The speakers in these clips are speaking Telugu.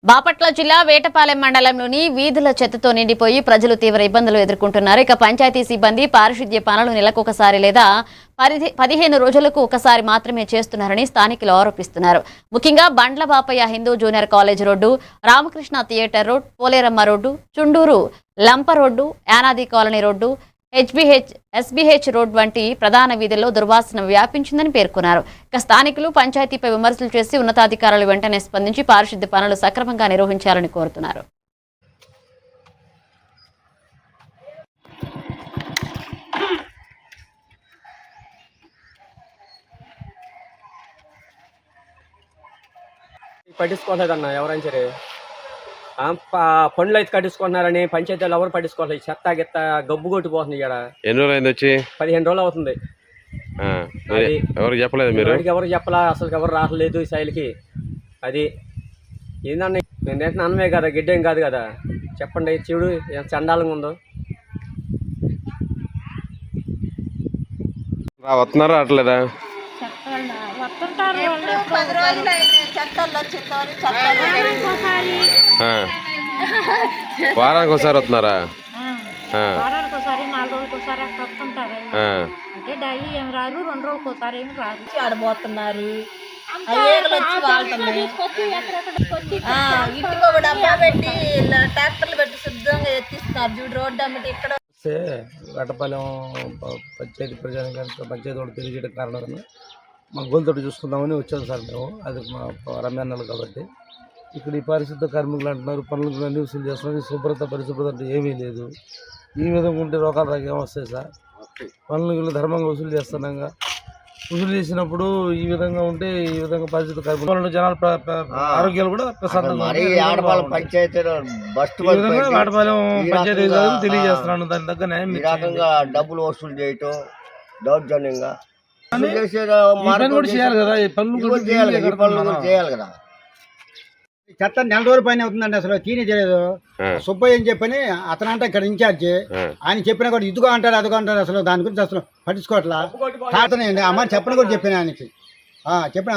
బాపట్ల జిల్లా వేటపాలెం మండలంలోని వీధుల చెత్తతో నిండిపోయి ప్రజలు తీవ్ర ఇబ్బందులు ఎదుర్కొంటున్నారు. ఇక పంచాయతీ సిబ్బంది పారిశుద్ధ్య పనులు నెలకొకసారి లేదా 15 రోజులకు ఒకసారి మాత్రమే చేస్తున్నారని స్థానికులు ఆరోపిస్తున్నారు. ముఖ్యంగా Bandla Bapayya Hindu junior college road, Ramakrishna theatre road, Poleramma road, Chunduru Lampa road, Yanadi colony road, SBH road వంటి ప్రధాన వీధుల్లో దుర్వాసన వ్యాపించిందని పేర్కొన్నారు. ఇక స్థానికులు పంచాయతీపై విమర్శలు చేసి ఉన్నతాధికారులు వెంటనే స్పందించి పారిశుద్ధ్య పనులు సక్రమంగా నిర్వహించాలని కోరుతున్నారు. పట్టించుకోలేదన్న ఎవరైనా సరే పనులు అయితే కట్టించుకుంటున్నారని పంచాయతీలు ఎవరు పట్టించుకోలేదు. చెత్త గిత్త గబ్బు కొట్టిపోతుంది. ఇక్కడ ఎన్ని రోజులు అయింది వచ్చి? 15 రోజులు అవుతుంది. ఎవరికి చెప్పలేదు మీరు? ఎవరికి చెప్పలా, అసలు ఎవరు రావట్లేదు ఈ శైలికి. అది ఏందన్న, నేను తింటున్న అన్నమే కదా, గిడ్డేం కాదు కదా. చెప్పండి, చూడు ఎంత చండాలంగా ఉందో. వస్తున్నారా అట్లేదా? వారానికి ఒకసారి వస్తున్నారా? వారానికి ఒకసారి 4 రోజులకు ఒకసారి అట్లా వస్తుంటారు. అంటే డైలీ ఏం రారు, 2 రోజులకు ఒకసారి ఏం రారు. ఆడబోతున్నారు, ఇంటికి ఒక డబ్బా పెట్టి ట్రాక్టర్లు పెట్టి శుద్ధంగా ఎత్తిస్తున్నారు. చూడు రోడ్డు అమ్మటి ఇక్కడ వేటపాలెం పంచాయతీ ప్రజానికి పంచాయతీ కూడా తెలియజేయడం కారణం మా గోల్తోటి చూసుకుందామని వచ్చాం సార్ మేము. అది మా రమ్యాన్నలు కాబట్టి ఇక్కడ ఈ పారిశుద్ధ కార్మికులు అంటున్నారు, పనులకు అన్ని వసూలు చేస్తున్నారు. శుభ్రత పరిశుభ్రత అంటే ఏమీ లేదు. ఈ విధంగా ఉంటే రోగాలు రాకేం వస్తాయి సార్? పనులు ధర్మంగా వసూలు చేస్తున్నాగా, వసూలు చేసినప్పుడు ఈ విధంగా ఉంటే ఈ విధంగా పారిశుద్ధ కార్మికులు జనాల ఆరోగ్యాలు కూడా ప్రశాంతంగా వేటపాలెం పంచాయతీ తెలియజేస్తున్నాను. దాని దగ్గర న్యాయం డబ్బులు వసూలు చేయటం దౌర్జన్యంగా చేయాలి కదా. ఈ పనులు చేయాలి కదా. చెత్త 4 రోజుల పైన అవుతుందండి. అసలు తీని తెలియదు. సుబ్బయ్య అని చెప్పని అతనంటే ఇక్కడ ఇన్ఛార్జి, ఆయన చెప్పినా కూడా ఇదిగో అంటారు అదిగో అంటారు. అసలు దాని గురించి అసలు పట్టించుకోవట్లా. తాతనండి అమ్మ చెప్పని కూడా చెప్పాను ఆయనకి. చెప్పిన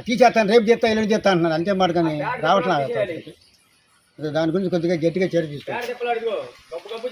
తీసేస్తాను, రేపు చేస్తా, ఎల్లుండి చేస్తా అంటున్నారు. అంతే మాట కానీ రావట్లేదు. దాని గురించి కొద్దిగా గట్టిగా చర్య తీసుకోవాలి.